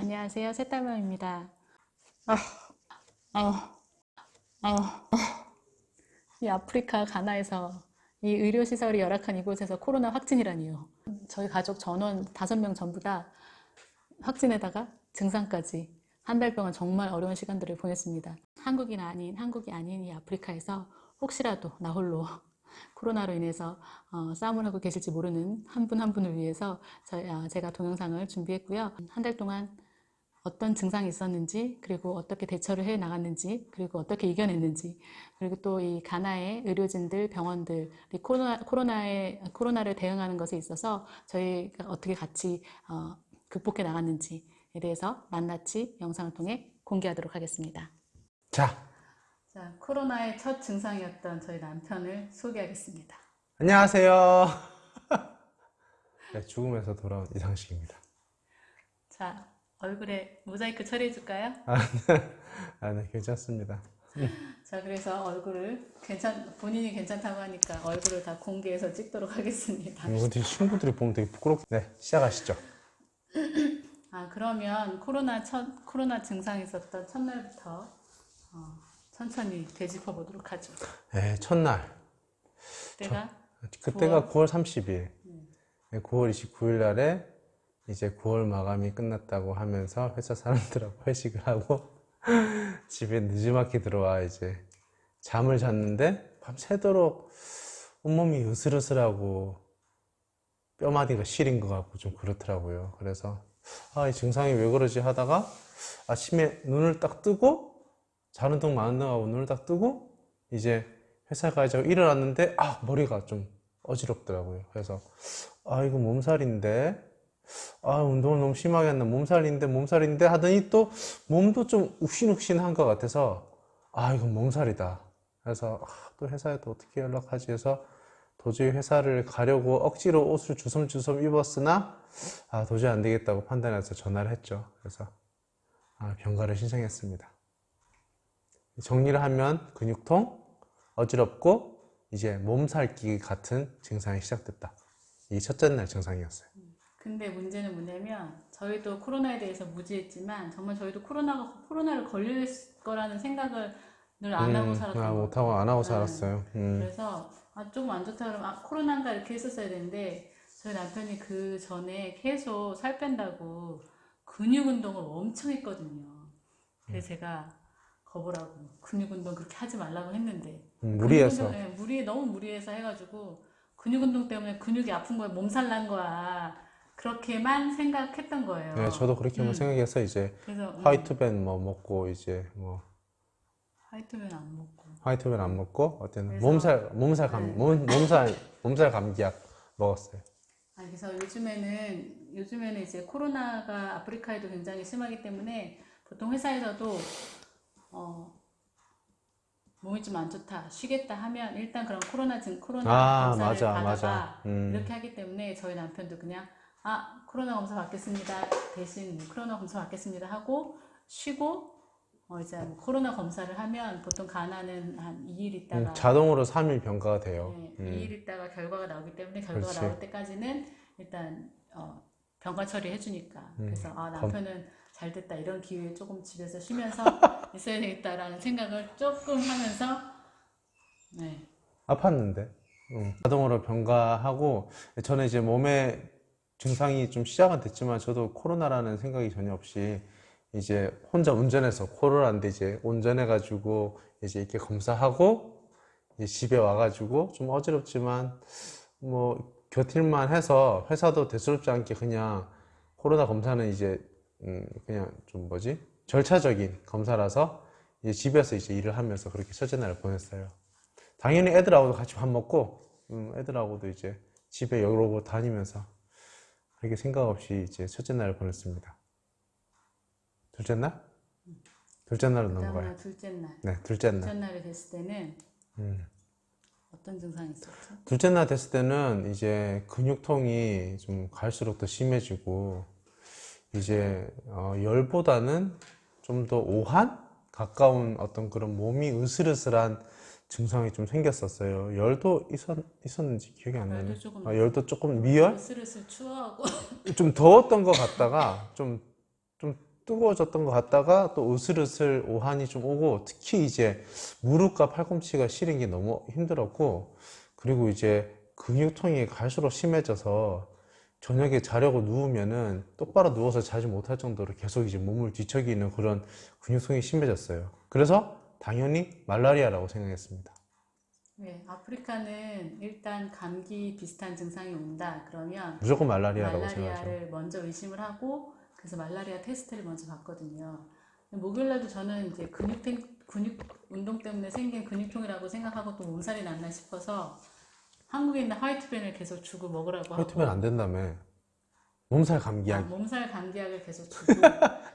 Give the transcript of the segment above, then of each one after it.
안녕하세요. 새딸맘입니다. 이 아프리카 가나에서 이 의료시설이 열악한 이곳에서 코로나 확진이라니요. 저희 가족 전원 5명 전부 다 확진에다가 증상까지 한 달 동안 정말 어려운 시간들을 보냈습니다. 한국이 아닌 이 아프리카에서 혹시라도 나 홀로 코로나로 인해서 싸움을 하고 계실지 모르는 한 분 한 분을 위해서 제가 동영상을 준비했고요. 한 달 동안 어떤 증상이 있었는지, 그리고 어떻게 대처를 해 나갔는지, 그리고 어떻게 이겨냈는지, 그리고 또 이 가나의 의료진들, 병원들, 코로나를 대응하는 것에 있어서 저희가 어떻게 같이 극복해 나갔는지에 대해서 낱낱이 영상을 통해 공개하도록 하겠습니다. 자, 코로나의 첫 증상이었던 저희 남편을 소개하겠습니다. 안녕하세요. 네, 죽음에서 돌아온 이상식입니다. 자, 얼굴에 모자이크 처리해줄까요? 네, 괜찮습니다. 자, 그래서 얼굴을 본인이 괜찮다고 하니까 얼굴을 다 공개해서 찍도록 하겠습니다. 이거 되게 친구들이 보면 되게 부끄럽고. 네, 시작하시죠. 그러면 코로나 증상이 있었던 첫날부터 천천히 되짚어 보도록 하죠. 네, 첫날. 그때가 9월 30일. 9월 29일 날에 이제 9월 마감이 끝났다고 하면서 회사 사람들하고 회식을 하고 집에 늦지막히 들어와 이제 잠을 잤는데 밤새도록 온몸이 으슬으슬하고 뼈마디가 시린 것 같고 좀 그렇더라고요. 그래서 이 증상이 왜 그러지 하다가 아침에 눈을 딱 뜨고 자는 둥 마는 둥 하고 눈을 딱 뜨고 이제 회사 가자고 일어났는데 머리가 좀 어지럽더라고요. 그래서 이거 몸살인데 운동을 너무 심하게 했나 몸살인데 하더니 또 몸도 좀 욱신욱신한 것 같아서 이건 몸살이다. 그래서 또 회사에 또 어떻게 연락하지 해서 도저히 회사를 가려고 억지로 옷을 주섬주섬 입었으나 도저히 안 되겠다고 판단해서 전화를 했죠. 그래서 병가를 신청했습니다. 정리를 하면 근육통, 어지럽고 이제 몸살기 같은 증상이 시작됐다. 이 첫째 날 증상이었어요. 근데 문제는 뭐냐면 저희도 코로나에 대해서 무지했지만 정말 저희도 코로나를 걸릴 거라는 생각을 늘 안 하고 살았던 것 못하고 같아요. 안 하고 살았어요. 그래서 조금 안 좋다 그러면 코로나인가 이렇게 했었어야 되는데 저희 남편이 그 전에 계속 살 뺀다고 근육 운동을 엄청 했거든요. 그래서 제가 거부라고 근육 운동 그렇게 하지 말라고 했는데 무리해서. 너무 무리해서 해가지고 근육 운동 때문에 근육이 아픈 거야, 몸살 난 거야, 그렇게만 생각했던 거예요. 네, 저도 그렇게만 생각해서 이제 그래서 화이트벤 먹고 이제 화이트벤 안 먹고 어쨌든 그래서- 몸살 감기약 먹었어요. 그래서 요즘에는 이제 코로나가 아프리카에도 굉장히 심하기 때문에 보통 회사에서도 몸이 좀 안 좋다, 쉬겠다 하면 일단 그럼 코로나 검사를 받아봐 이렇게 하기 때문에 저희 남편도 그냥 코로나 검사 받겠습니다 대신 코로나 검사 받겠습니다 하고 쉬고 이제 코로나 검사를 하면 보통 가나는 한 2일 있다가 자동으로 3일 병가가 돼요. 2일 있다가 결과가 나오기 때문에 결과가 그렇지. 나올 때까지는 일단 병가 처리해 주니까 그래서 남편은 잘 됐다, 이런 기회에 조금 집에서 쉬면서 있어야 되겠다라는 생각을 조금 하면서 아팠는데 자동으로 병가하고 저는 이제 몸에 증상이 좀 시작은 됐지만 저도 코로나라는 생각이 전혀 없이 이제 혼자 운전해서 코로나인데 이제 운전해가지고 이제 이렇게 검사하고 이제 집에 와가지고 좀 어지럽지만 뭐 겨틸만 해서 회사도 대수롭지 않게 그냥 코로나 검사는 이제 그냥 좀 절차적인 검사라서 이제 집에서 이제 일을 하면서 그렇게 첫째 날을 보냈어요. 당연히 애들하고도 같이 밥 먹고 애들하고도 이제 집에 여기로 다니면서 그렇게 생각 없이 이제 첫째 날을 보냈습니다. 둘째 날? 둘째 날로 넘어가요. 둘째 날. 네, 둘째 날. 둘째 날이 됐을 때는 어떤 증상이 있었죠? 둘째 날 됐을 때는 이제 근육통이 좀 갈수록 더 심해지고 이제 열보다는 좀 더 오한? 가까운 어떤 그런 몸이 으슬으슬한 증상이 좀 생겼었어요. 열도 있었는지 기억이 안 나네. 열도 조금 미열? 으슬으슬 추워하고 좀 더웠던 것 같다가 좀 뜨거워졌던 것 같다가 또 으슬으슬 오한이 좀 오고, 특히 이제 무릎과 팔꿈치가 시린 게 너무 힘들었고, 그리고 이제 근육통이 갈수록 심해져서 저녁에 자려고 누우면은 똑바로 누워서 자지 못할 정도로 계속 이제 몸을 뒤척이는 그런 근육통이 심해졌어요. 그래서 당연히 말라리아라고 생각했습니다. 네, 아프리카는 일단 감기 비슷한 증상이 온다. 그러면 무조건 말라리아라고 생각하죠. 말라리아를 먼저 의심을 하고 그래서 말라리아 테스트를 먼저 받거든요. 목요일날도 저는 이제 근육 운동 때문에 생긴 근육통이라고 생각하고 또 몸살이 났나 싶어서 한국에 있는 화이트벤을 계속 주고 먹으라고 화이트면 하고 안 된다며. 몸살 감기약. 몸살 감기약을 계속 주고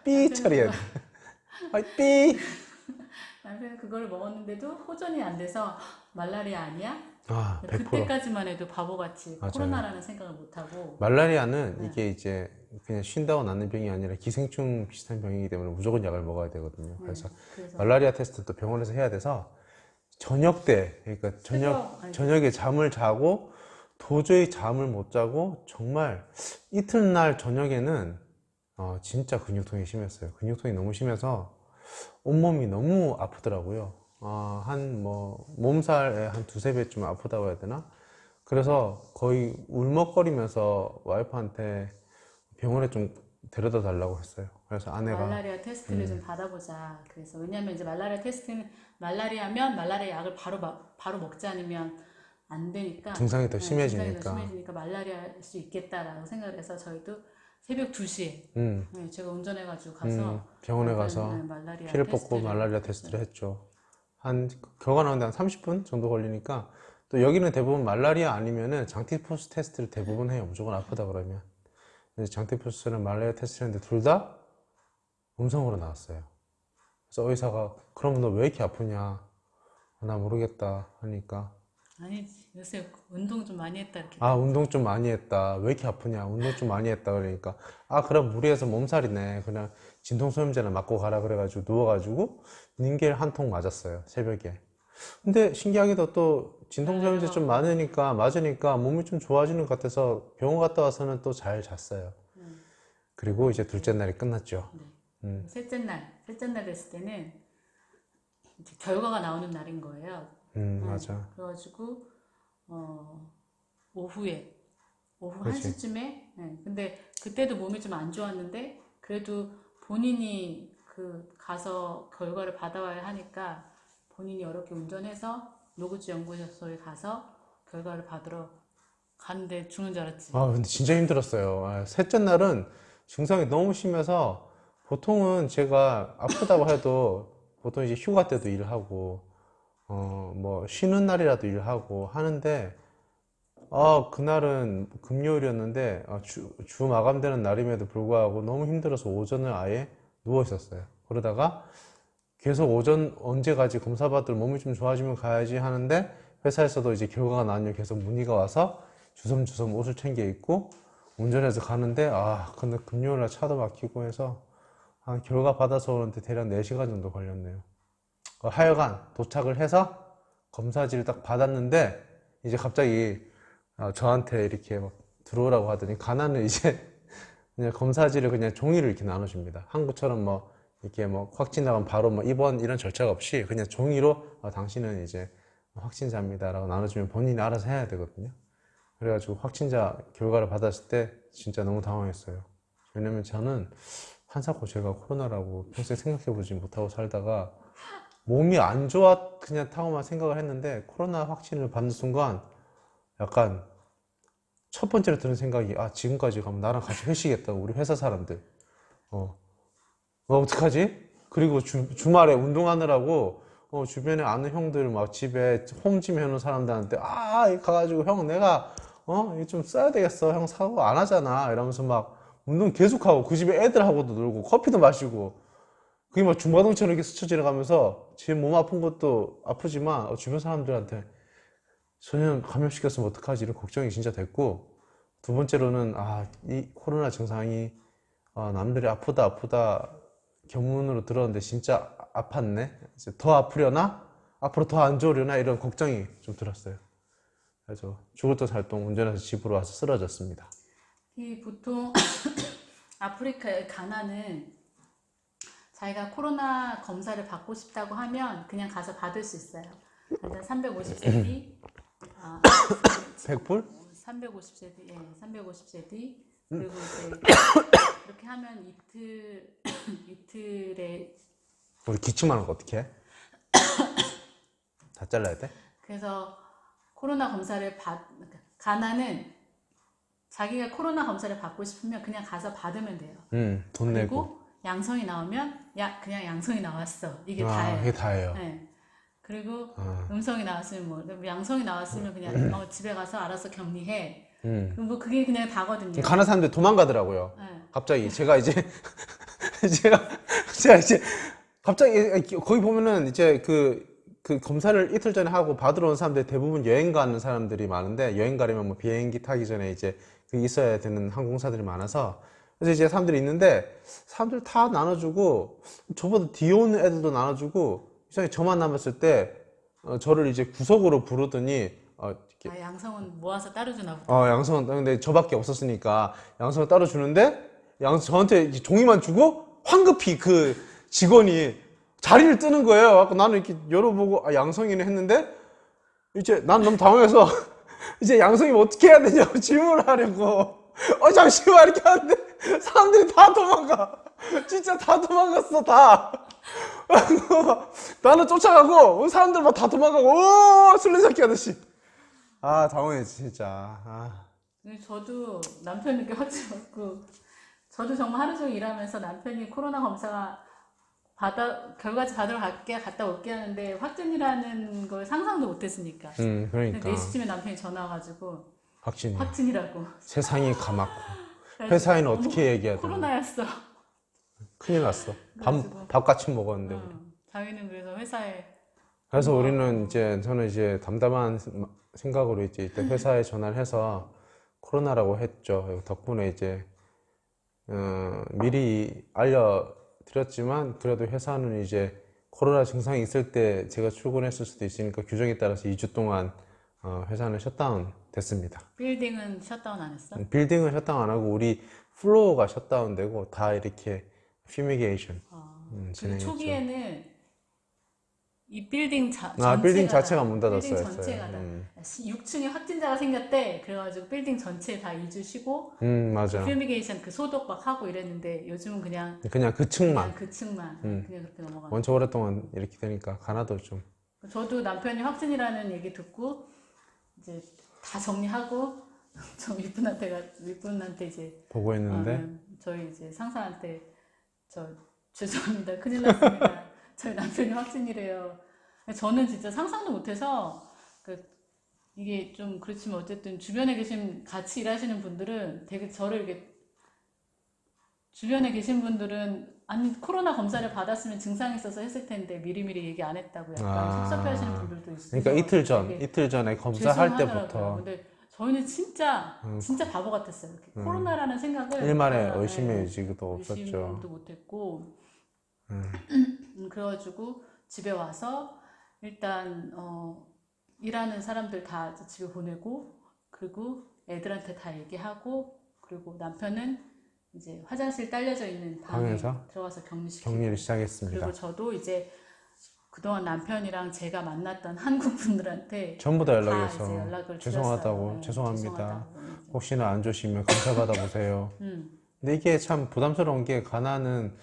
삐 처리해. 삐. 남편은 그걸 먹었는데도 호전이 안 돼서 말라리아 아니야? 아, 100%. 그때까지만 해도 바보같이 맞아요. 코로나라는 생각을 못하고 말라리아는 이게 이제 그냥 쉰다고 낫는 병이 아니라 기생충 비슷한 병이기 때문에 무조건 약을 먹어야 되거든요. 그래서 말라리아 테스트도 병원에서 해야 돼서 저녁 때, 그러니까 저녁에 잠을 자고 도저히 잠을 못 자고 정말 이튿날 저녁에는 진짜 근육통이 심했어요. 근육통이 너무 심해서 온몸이 너무 아프더라고요. 몸살에 한 두세 배쯤 아프다고 해야 되나? 그래서 거의 울먹거리면서 와이프한테 병원에 좀 데려다 달라고 했어요. 그래서 아내가 말라리아 테스트를 좀 받아보자. 그래서 왜냐면 이제 말라리아 테스트는 말라리아면 말라리아 약을 바로 먹지 않으면 안 되니까 증상이 더 증상이 더 심해지니까. 심해지니까 말라리아일 수 있겠다라고 생각을 해서 저희도 새벽 2시에 제가 운전해가지고 가서 병원에 가서 말라리아 피를 뽑고 테스트를 말라리아 테스트를 했죠. 결과 나오는데 한 30분 정도 걸리니까, 또 여기는 대부분 말라리아 아니면은 장티푸스 테스트를 대부분 해요. 무조건 아프다 그러면. 그래서 장티푸스는 말라리아 테스트를 했는데 둘 다 음성으로 나왔어요. 그래서 의사가 그럼 너 왜 이렇게 아프냐? 나 모르겠다 하니까, 아니 요새 운동 좀 많이 했다 이렇게 운동 좀 많이 했다. 왜 이렇게 아프냐? 운동 좀 많이 했다. 그러니까, 그럼 무리해서 몸살이네. 그냥 진통소염제나 맞고 가라. 그래가지고 누워가지고 닌겔 한 통 맞았어요. 새벽에. 근데 신기하게도 또 진통소염제 좀 맞으니까 몸이 좀 좋아지는 것 같아서 병원 갔다 와서는 또 잘 잤어요. 그리고 이제 둘째 날이 끝났죠. 네. 셋째 날 됐을 때는 이제 결과가 나오는 날인 거예요. 맞아. 그래가지고 오후 그렇지. 1시쯤에 근데 그때도 몸이 좀 안 좋았는데 그래도 본인이 가서 결과를 받아와야 하니까 본인이 어렵게 운전해서 노구지 연구소에 가서 결과를 받으러 갔는데 죽는 줄 알았지. 근데 진짜 힘들었어요. 셋째 날은 증상이 너무 심해서, 보통은 제가 아프다고 해도 보통 이제 휴가 때도 일하고, 뭐 쉬는 날이라도 일하고 하는데, 그날은 금요일이었는데, 주 마감되는 날임에도 불구하고 너무 힘들어서 오전을 아예 누워 있었어요. 그러다가 계속 오전 언제 가지, 검사 받을 몸이 좀 좋아지면 가야지 하는데, 회사에서도 이제 결과가 나오면 계속 문의가 와서 주섬주섬 옷을 챙겨 입고 운전해서 가는데, 근데 금요일날 차도 막히고 해서 결과 받아서 오는데 대략 4시간 정도 걸렸네요. 하여간 도착을 해서 검사지를 딱 받았는데, 이제 갑자기 저한테 이렇게 막 들어오라고 하더니, 가나는 이제 그냥 검사지를 그냥 종이를 이렇게 나눠줍니다. 한국처럼 뭐 이렇게 뭐 확진 나가면 바로 뭐 입원 이런 절차가 없이 그냥 종이로 당신은 이제 확진자입니다라고 나눠주면 본인이 알아서 해야 되거든요. 그래가지고 확진자 결과를 받았을 때 진짜 너무 당황했어요. 왜냐면 저는 한사코 제가 코로나라고 평소에 생각해보지 못하고 살다가 몸이 안 좋아 그냥 타고만 생각을 했는데, 코로나 확진을 받는 순간 약간 첫 번째로 드는 생각이, 지금까지 가면 나랑 같이 회식했다고 우리 회사 사람들 어떡하지? 그리고 주말에 운동하느라고 주변에 아는 형들 막 집에 홈짐 해놓은 사람들한테 가가지고 형 내가 이거 좀 써야 되겠어, 형 사고 안 하잖아 이러면서 막 운동 계속하고, 그 집에 애들하고도 놀고 커피도 마시고, 그게 막 중마동처럼 이렇게 스쳐 지나가면서 제 몸 아픈 것도 아프지만 주변 사람들한테 전혀 감염시켰으면 어떡하지 이런 걱정이 진짜 됐고, 두 번째로는 이 코로나 증상이 남들이 아프다 견문으로 들었는데 진짜 아팠네, 이제 더 아프려나, 앞으로 더 안 좋으려나 이런 걱정이 좀 들었어요. 그래서 죽을 듯 살 동 운전해서 집으로 와서 쓰러졌습니다. 보통 아프리카의 가나는 자기가 코로나 검사를 받고 싶다고 하면 그냥 가서 받을 수 있어요. 일단 350cd, 100불? 350cd, 예, 350cd. 그리고 이제 그렇게 하면 이틀에 우리 기침하는 거 어떻게 해? 다 잘라야 돼? 그래서 코로나 검사를 그러니까 가나는 자기가 코로나 검사를 받고 싶으면 그냥 가서 받으면 돼요. 돈 내고. 그리고 양성이 나오면 그냥 양성이 나왔어. 이게 아, 다예요. 이게 다예요. 네. 그리고 음성이 나왔으면 뭐 양성이 나왔으면 그냥 집에 가서 알아서 격리해. 뭐 그게 그냥 다거든요. 가는 사람들 도망가더라고요. 네. 갑자기 제가 이제 제가 이제 갑자기 거기 보면은 이제 그 검사를 이틀 전에 하고 받으러 온 사람들 대부분 여행 가는 사람들이 많은데 여행 가려면 뭐 비행기 타기 전에 이제 그 있어야 되는 항공사들이 많아서 그래서 이제 사람들이 있는데 사람들 다 나눠주고 저보다 뒤에 오는 애들도 나눠주고 이상하게 저만 남았을 때 저를 이제 구석으로 부르더니 이렇게 양성은 모아서 따로 주나 보다. 양성은 근데 저밖에 없었으니까 양성을 따로 주는데 저한테 이제 종이만 주고 황급히 그 직원이 자리를 뜨는 거예요. 그래서 나는 이렇게 열어보고 양성이네 했는데 이제 난 너무 당황해서 이제 양성이면 어떻게 해야 되냐고 질문을 하려고 잠시만 이렇게 하는데 사람들이 다 도망가. 진짜 다 도망갔어 다. 나는 쫓아가고 사람들 막 다 도망가고 술래잡기 하듯이. 당황했지 진짜. 근데 저도 남편에게 확진 받고 저도 정말 하루 종일 일하면서 남편이 코로나 검사가 결과지 받으러 갔다 올게 하는데 확진이라는 걸 상상도 못했으니까. 그러니까 4시쯤에 남편이 전화 와가지고 확진이 확진이라고. 세상이 가맣고 회사에는 어떻게 얘기해야 되나. 코로나였어. 큰일 났어. 그래가지고. 밥 같이 먹었는데 우리. 자기는 그래서 회사에 그래서 우리는 저는 이제 담담한 생각으로 이제 이때 회사에 전화를 해서 코로나라고 했죠. 덕분에 이제 미리 알려드렸지만 그래도 회사는 이제 코로나 증상이 있을 때 제가 출근했을 수도 있으니까 규정에 따라서 2주 동안 회사는 셔다운 됐습니다. 빌딩은 셧다운 안 했어? 빌딩은 셔다운 안 하고 우리 플로어가 셔다운 되고 다 이렇게 퓨미게이션 그 진행했죠. 초기에는 이 빌딩 빌딩 자체가 문 닫았어요. 빌딩 전체가 다 6층에 확진자가 생겼대. 그래가지고 빌딩 전체 다 2주 쉬고 맞아. 퓨미게이션 그 소독 막 하고 이랬는데 요즘은 그냥 그 층만. 그 층만 그냥 그렇게 넘어가. 원체 오랫동안 이렇게 되니까 가나도 좀. 저도 남편이 확진이라는 얘기 듣고 이제 다 정리하고 저 윗분한테 이제 보고했는데 저희 이제 상사한테 죄송합니다. 큰일 났습니다. 저희 남편이 확진이래요. 저는 진짜 상상도 못해서 이게 좀 그렇지만 어쨌든 주변에 계신 같이 일하시는 분들은 되게 저를 이렇게 주변에 계신 분들은 아니 코로나 검사를 받았으면 증상이 있어서 했을 텐데 미리미리 얘기 안 했다고 약간 섭섭해하시는 분들도 있어요. 그러니까 이틀 전에 검사할 죄송하더라고요. 때부터 근데 저희는 진짜 바보 같았어요. 이렇게 코로나라는 생각을 일말의 의심의 의지도 없었죠. 의심도 못했고 그래가지고 집에 와서 일단 일하는 사람들 다 집에 보내고 그리고 애들한테 다 얘기하고 그리고 남편은 이제 화장실 딸려져 있는 방에 방에서 들어가서 격리시키고 격리를 시작했습니다. 그리고 저도 이제 그동안 남편이랑 제가 만났던 한국 분들한테 전부 다 이제 연락해서 연락을 죄송하다고 드렸어요. 네, 죄송합니다. 죄송하다고. 혹시나 안 좋으시면 검사 받아보세요. 근데 이게 참 부담스러운 게 가나는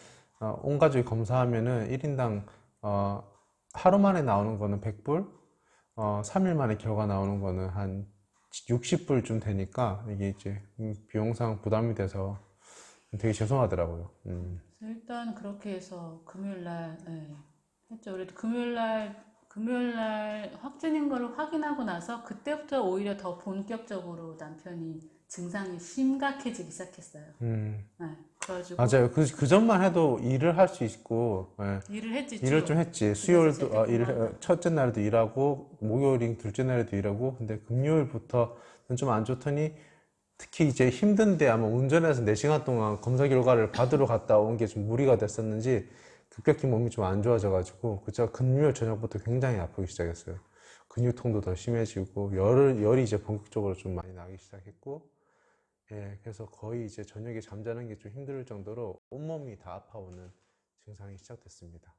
온 가족이 검사하면은 1인당 하루 만에 나오는 거는 100불, 3일 만에 결과 나오는 거는 한 60불쯤 되니까 이게 이제 비용상 부담이 돼서 되게 죄송하더라고요. 일단 그렇게 해서 금요일날 했죠. 그래도 금요일날 확진인 걸 확인하고 나서 그때부터 오히려 더 본격적으로 남편이 증상이 심각해지기 시작했어요. 그래가지고 맞아요. 그 전만 해도 일을 할 수 있고 일을 했지. 일을 좀 했지. 수요일도 첫째 날에도 일하고 목요일 둘째 날에도 일하고 근데 금요일부터는 좀 안 좋더니 특히 이제 힘든데 아마 운전해서 4시간 동안 검사 결과를 받으러 갔다 온 게 좀 무리가 됐었는지 급격히 몸이 좀 안 좋아져가지고 제가 금요일 저녁부터 굉장히 아프기 시작했어요. 근육통도 더 심해지고 열이 이제 본격적으로 좀 많이 나기 시작했고 그래서 거의 이제 저녁에 잠자는 게 좀 힘들 정도로 온몸이 다 아파오는 증상이 시작됐습니다.